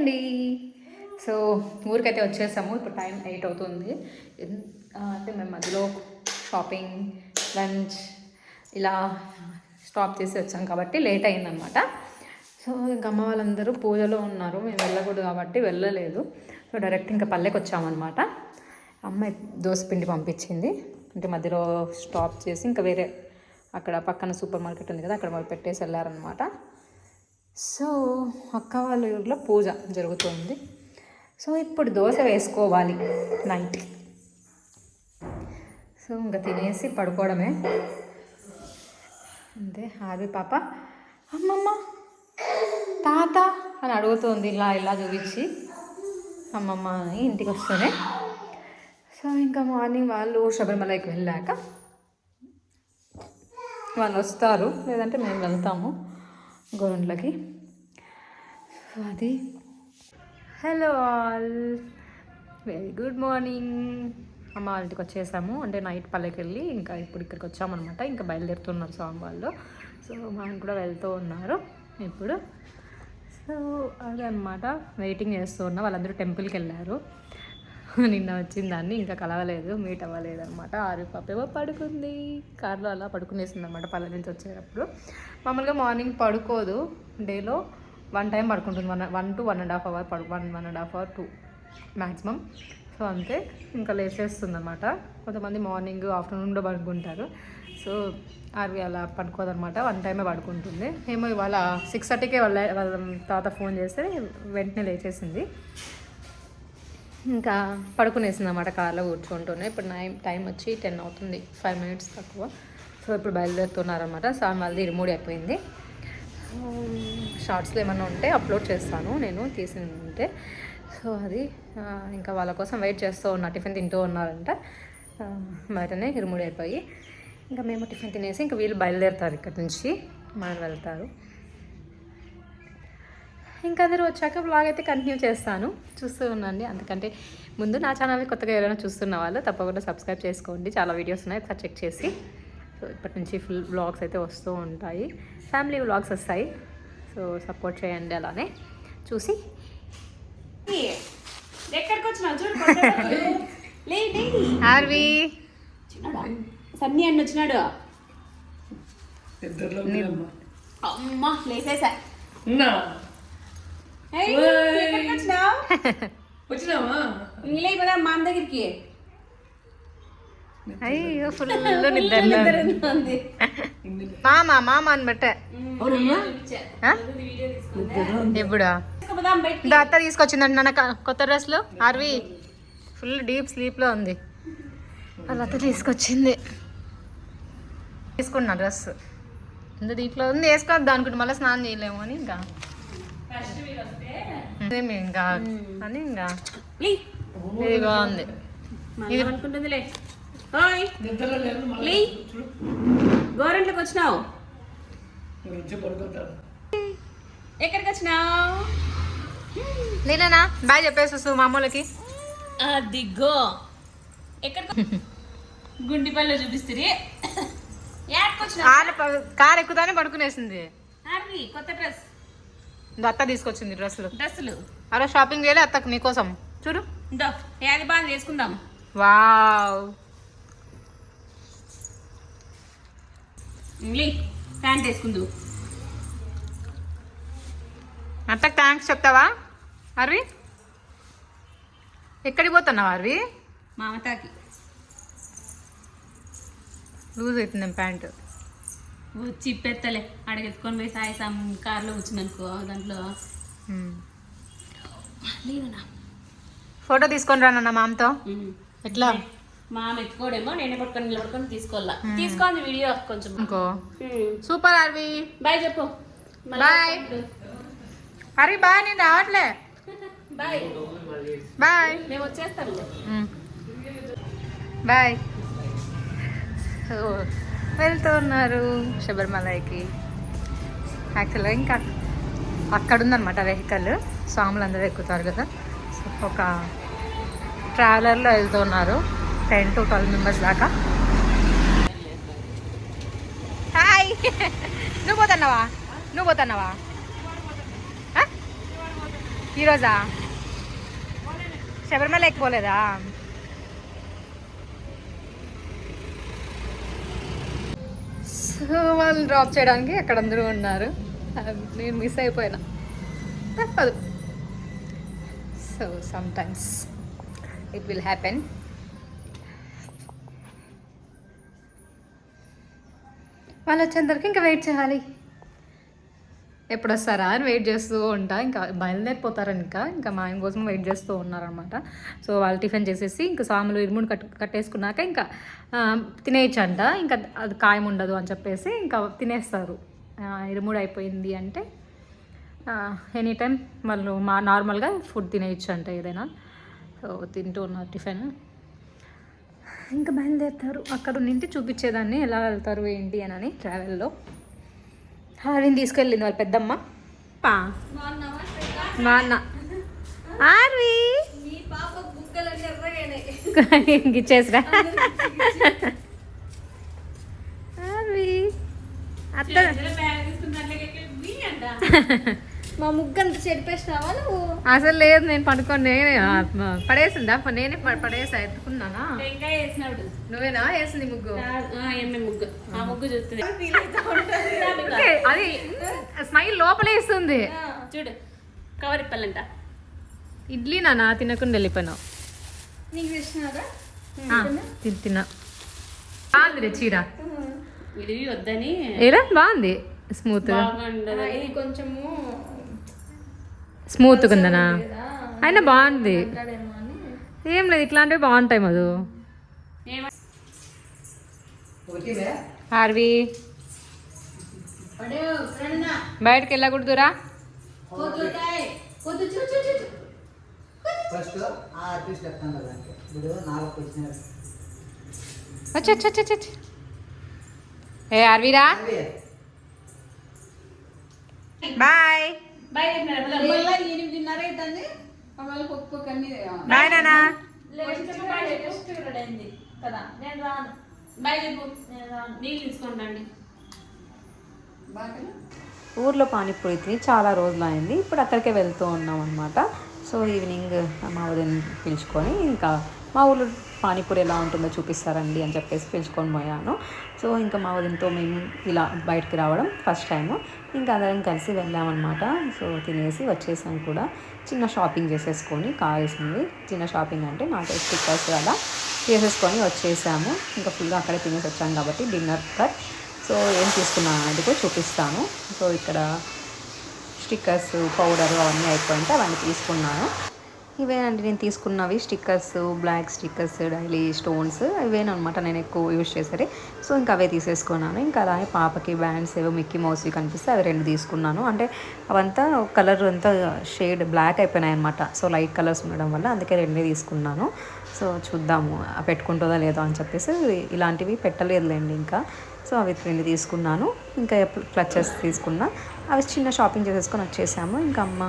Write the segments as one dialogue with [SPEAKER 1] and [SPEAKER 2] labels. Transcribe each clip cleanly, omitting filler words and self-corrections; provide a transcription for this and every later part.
[SPEAKER 1] అండి. సో ఊరికైతే వచ్చేసాము. ఇప్పుడు టైం 8 అవుతుంది. అంటే మేము మధ్యలో షాపింగ్, లంచ్ ఇలా స్టాప్ చేసి వచ్చాం కాబట్టి లేట్ అయిందనమాట. సో ఇంకా అమ్మ వాళ్ళందరూ పూజలో ఉన్నారు. మేము వెళ్ళకూడదు కాబట్టి వెళ్ళలేదు. సో డైరెక్ట్ ఇంకా పల్లెకి వచ్చామన్నమాట. అమ్మ దోశ పిండి పంపించింది. అంటే మధ్యలో స్టాప్ చేసి ఇంకా వేరే అక్కడ పక్కన సూపర్ మార్కెట్ ఉంది కదా, అక్కడ వాళ్ళు పెట్టేసి వెళ్ళారనమాట. సో అక్క వాళ్ళ ఊరిలో పూజ జరుగుతుంది. సో ఇప్పుడు దోశ వేసుకోవాలి నైట్. సో ఇంకా తినేసి పడుకోవడమే అంతే. ఆర్వి పాప అమ్మమ్మ తాత అని అడుగుతుంది, ఇలా ఇలా చూపించి అమ్మమ్మ అని ఇంటికి వస్తూనే. సో ఇంకా మార్నింగ్ వాళ్ళు శబరిమలకి వెళ్ళాక వాళ్ళు వస్తారు, లేదంటే మేము వెళ్తాము గోరంట్లకి. సో అది. Hello all, very good morning. అమ్మ వాళ్ళ ఇంటికి వచ్చేసాము. అంటే నైట్ పల్లెకి వెళ్ళి ఇంకా ఇప్పుడు ఇక్కడికి వచ్చామన్నమాట. ఇంకా బయలుదేరుతున్నారు స్వామి వాళ్ళు. సో మా ఆయన కూడా వెళ్తూ ఉన్నారు ఇప్పుడు. సో అదనమాట, వెయిటింగ్ చేస్తూ ఉన్నా. వాళ్ళందరూ టెంపుల్కి వెళ్ళారు. నిన్న వచ్చిన దాన్ని ఇంకా కలవలేదు, మీట్ అవ్వలేదు అనమాట. ఆరు పాపేమో పడుకుంది, కార్లో అలా పడుకునేసింది అనమాట పల్లె నుంచి వచ్చేటప్పుడు. మామూలుగా మార్నింగ్ పడుకోదు, డేలో 1 టైం పడుకుంటుంది. 1 to 1.5 hour 1.5 hour 2 maximum. So అంతే, ఇంకా లేచేస్తుంది అనమాట. కొంతమంది మార్నింగ్ ఆఫ్టర్నూన్ కూడా పడుకుంటారు. సో అవి అలా పడుకోదనమాట, 1 టైమే పడుకుంటుంది. ఏమో ఇవాళ 6:30కే వాళ్ళ తాత ఫోన్ చేస్తే వెంటనే లేచేసింది. ఇంకా పడుకునేసింది అన్నమాట కార్లో కూర్చుంటూనే. ఇప్పుడు టైం వచ్చి 10 అవుతుంది, 5 minutes తక్కువ. సో ఇప్పుడు బయలుదేరుతున్నారన్నమాట. స్వామి వాళ్ళది ఇరుముడి అయిపోయింది. షార్ట్స్లో ఏమన్నా ఉంటే అప్లోడ్ చేస్తాను నేను తీసింది ఉంటే. సో అది ఇంకా వాళ్ళ కోసం వెయిట్ చేస్తూ ఉన్నా. టిఫిన్ తింటూ ఉన్నారంట బయటనే, ఇరుముడి అయిపోయి. ఇంకా మేము టిఫిన్ తినేసి ఇంకా వీళ్ళు బయలుదేరుతారు ఇక్కడ నుంచి, మనం వెళ్తారు. ఇంకా అందరూ వచ్చాక బ్లాగ్ అయితే కంటిన్యూ చేస్తాను, చూస్తూ ఉండండి. అందుకంటే ముందు నా ఛానల్ని కొత్తగా ఎవరైనా చూస్తున్న వాళ్ళు తప్పకుండా సబ్స్క్రైబ్ చేసుకోండి. చాలా వీడియోస్ ఉన్నాయి, ఒకసారి చెక్ చేసి. సో ఇప్పటి నుంచి ఫుల్ వ్లాగ్స్ అయితే వస్తూ ఉంటాయి, ఫ్యామిలీ వ్లాగ్స్ వస్తాయి. సో సపోర్ట్ చేయండి అలానే చూసి.
[SPEAKER 2] ఎక్కడికి వచ్చినావు చూడు.
[SPEAKER 1] ఆర్వి
[SPEAKER 2] సన్నీ అన్న వచ్చినాడు. అమ్మా లేసేసా. వచ్చినావా ఇంగ్లీ మామ దగ్గరికి.
[SPEAKER 1] అయ్యో ఫుల్ నిద్ర. మామ అని బట్టే ఎప్పుడా అత్త తీసుకొచ్చిందంట నాన్న కొత్త డ్రెస్లు. ఆర్వి ఫుల్ డీప్ స్లీప్లో ఉంది. వాళ్ళ అత్త తీసుకొచ్చింది. తీసుకున్నా డ్రెస్ ఇంత దీంట్లో ఉంది, వేసుకోవద్దు అనుకుంటే మళ్ళీ స్నానం చేయలేము అని ఇంకా ఇంకా అని ఇంకా ఇది బాగుంది.
[SPEAKER 2] ఇది అనుకుంటుందిలే. గోరంట్లోకి వచ్చినావు. ఎక్కడికి వచ్చినావు?
[SPEAKER 1] నేనా బాయ్ చెప్పేసి మా అమ్మలకి.
[SPEAKER 2] అదిగో ఎక్కడికి గుండిపల్లి చూపిస్తుంది.
[SPEAKER 1] కార్ ఎక్కుతానే పడుకునేసింది.
[SPEAKER 2] కొత్త డ్రెస్
[SPEAKER 1] అత్త తీసుకొచ్చింది
[SPEAKER 2] డ్రెస్సులు.
[SPEAKER 1] అలా షాపింగ్ చేయలే అత్తకు నీకోసం చూడు.
[SPEAKER 2] ఏది బాగా చేసుకుందాం.
[SPEAKER 1] వావ్,
[SPEAKER 2] ప్యాంట్ వేసుకుందు.
[SPEAKER 1] అత్తకు థ్యాంక్స్ చెప్తావా అర్వి? ఎక్కడికి పోతున్నావు అర్వి?
[SPEAKER 2] మామతాకి
[SPEAKER 1] లూజ్ అవుతుంది ప్యాంటు.
[SPEAKER 2] వచ్చి పెత్తలే అడగెత్తుకొని పోయి సాయిసాం కార్లో వచ్చిందనుకో, దాంట్లో లేదన్నా.
[SPEAKER 1] ఫోటో తీసుకొని రానన్న మామతో. ఎట్లా
[SPEAKER 2] మామ ఎత్తుకోడేమో, నేనే పట్టుకొని నిలబడుకొని తీసుకోవాలా. తీసుకోండి వీడియో కొంచెం.
[SPEAKER 1] సూపర్ అర్వి,
[SPEAKER 2] బాయ్ చెప్పు.
[SPEAKER 1] బాయ్ అర్వి. బాయ్, నేను రావట్లే.
[SPEAKER 2] బాయ్
[SPEAKER 1] బాయ్,
[SPEAKER 2] మేము వచ్చేస్తాము.
[SPEAKER 1] బాయ్. వెళ్తూ ఉన్నారు శబరిమలకి. యాక్చువల్గా ఇంకా అక్కడ ఉందన్నమాట వెహికల్, స్వాములు అందరూ ఎక్కుతారు కదా. సో ఒక ట్రావెలర్లో వెళ్తూ ఉన్నారు, 10 to 12 members దాకా. హాయ్, నువ్వు పోతున్నావా? ఈరోజా శబరిమల ఎక్కిపోలేదా? సో వాళ్ళు డ్రాప్ చేయడానికి అక్కడ అందరూ ఉన్నారు. నేను మిస్ అయిపోయినా, తప్పదు. So some times it will happen. వాళ్ళు వచ్చేంతవరకు ఇంకా వెయిట్ చేయాలి. ఎప్పుడు వస్తారా అని వెయిట్ చేస్తూ ఉంటా. ఇంకా బయలుదేరిపోతారు. ఇంకా మా ఆయన కోసం వెయిట్ చేస్తూ ఉన్నారనమాట. సో వాళ్ళు టిఫిన్ చేసేసి ఇంకా సాములు ఇరుముడు కట్టేసుకున్నాక ఇంకా తినేయచ్చంట. ఇంకా అది ఖాయం ఉండదు అని చెప్పేసి ఇంకా తినేస్తారు. ఇరుముడు అయిపోయింది అంటే ఎనీ టైం వాళ్ళు నార్మల్గా ఫుడ్ తినేయచ్చు అంట ఏదైనా. సో తింటూ ఉన్నారు టిఫిన్. ఇంకా బయలుదేరుతారు. అక్కడ నుండి చూపించేదాన్ని ఎలా వెళ్తారు ఏంటి అని ట్రావెల్లో. ఆర్విని తీసుకెళ్ళింది వాళ్ళ పెద్దమ్మ. మా అన్న ఆర్వి ఇచ్చేసిరా. ఆర్వి అత్త
[SPEAKER 3] మా ముగ్గంత చెడిపేసినావా నువ్వు?
[SPEAKER 1] అసలు లేదు, నేను పడుకోండి. పడేసిందా? నేనే పడేసా, ఎత్తుకున్నానా? నువ్వేనా వేసింది ముగ్గు?
[SPEAKER 2] ముగ్గు ఆ ముగ్గు చూస్తుంది.
[SPEAKER 1] అది స్మైల్ లోపలే ఇస్తుంది.
[SPEAKER 2] చూడు కవర్ ఇప్పాలంట.
[SPEAKER 1] ఇడ్లీ నానా తినకుండా వెళ్ళిపోయినావు.
[SPEAKER 3] నీకు తెచ్చినారా?
[SPEAKER 1] తిన్నా. బాగుంది చీర.
[SPEAKER 2] ఇది వద్దని
[SPEAKER 1] ఏరా బాగుంది. స్మూత్
[SPEAKER 3] కొంచెము
[SPEAKER 1] స్మూత్గా ఉందనా? అయినా బాగుంది. ఏం లేదు, ఇట్లాంటివి బాగుంటాయి. మధు హార్వి బయటకు వెళ్ళకూడదురా. వచ్చి ఏ హార్వీరా బాయ్.
[SPEAKER 2] బాయ్
[SPEAKER 3] 8:30 అవుతుంది.
[SPEAKER 1] బాయ్ నానా.
[SPEAKER 3] కదా నేను రాను.
[SPEAKER 2] బాయ్ చెప్పు. నీళ్ళు తీసుకుంటాండి.
[SPEAKER 1] ఊర్లో పానీపూరి తిని చాలా రోజులు అయింది. ఇప్పుడు అక్కడికే వెళ్తూ ఉన్నాం అనమాట. సో ఈవినింగ్ మా వదిన పిలుచుకొని ఇంకా మా ఊళ్ళో పానీపూరి ఎలా ఉంటుందో చూపిస్తారండి అని చెప్పేసి పిలుచుకొని పోయాను. సో ఇంకా మా వదినతో మేము ఇలా బయటకు రావడం ఫస్ట్ టైము. ఇంకా అందరం కలిసి వెళ్ళామన్నమాట. సో తినేసి వచ్చేసాం కూడా. చిన్న షాపింగ్ చేసేసుకొని కావాల్సింది. చిన్న షాపింగ్ అంటే నాకు స్టిక్కర్స్ అలా చేసేసుకొని వచ్చేసాము. ఇంకా ఫుల్గా అక్కడే తినేసి వచ్చాను కాబట్టి డిన్నర్ కట్. సో ఏం తీసుకున్నాను అనేది కూడా చూపిస్తాను. సో ఇక్కడ స్టిక్కర్స్ పౌడర్ అవన్నీ అయిపోయింటే అవన్నీ తీసుకున్నాను. ఇవేనండి నేను తీసుకున్నవి stickers, black stickers, daily stones ఇవేనమాట నేను ఎక్కువ యూజ్ చేసేది. సో ఇంకా అవే తీసేసుకున్నాను. ఇంకా అలానే పాపకి బ్యాండ్స్ ఏవో మిక్కీ మౌస్వి కనిపిస్తే అవి 2 తీసుకున్నాను. అంటే అవంతా కలర్ అంతా షేడ్ బ్లాక్ అయిపోయినాయి అనమాట. సో లైట్ కలర్స్ ఉండడం వల్ల అందుకే 2 తీసుకున్నాను. సో చూద్దాము పెట్టుకుంటుందా లేదో అని చెప్పేసి ఇలాంటివి పెట్టలేదులేండి ఇంకా. సో అవి 2 తీసుకున్నాను. ఇంకా క్లచెస్ తీసుకున్నా. అవి చిన్న షాపింగ్ చేసేసుకొని వచ్చేసాము. ఇంకా అమ్మ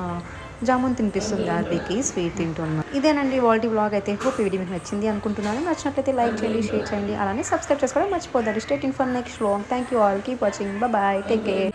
[SPEAKER 1] జామున్ తినిపిస్తుంది ఆర్వీకి, స్వీట్ తింటున్నాను. ఇదేనండి వాల్టీ వ్లాగ్ అయితే. హోప్ ఈ వీడియో మీకు నచ్చింది అనుకుంటున్నాను. నచ్చినట్లయితే లైక్ చేయండి, షేర్ చేయండి, అలానే సబ్స్క్రైబ్ చేసుకోవడం మర్చిపోద్దండి. Stay tuned for next vlog. Thank you all. Keep watching. Bye. Take care.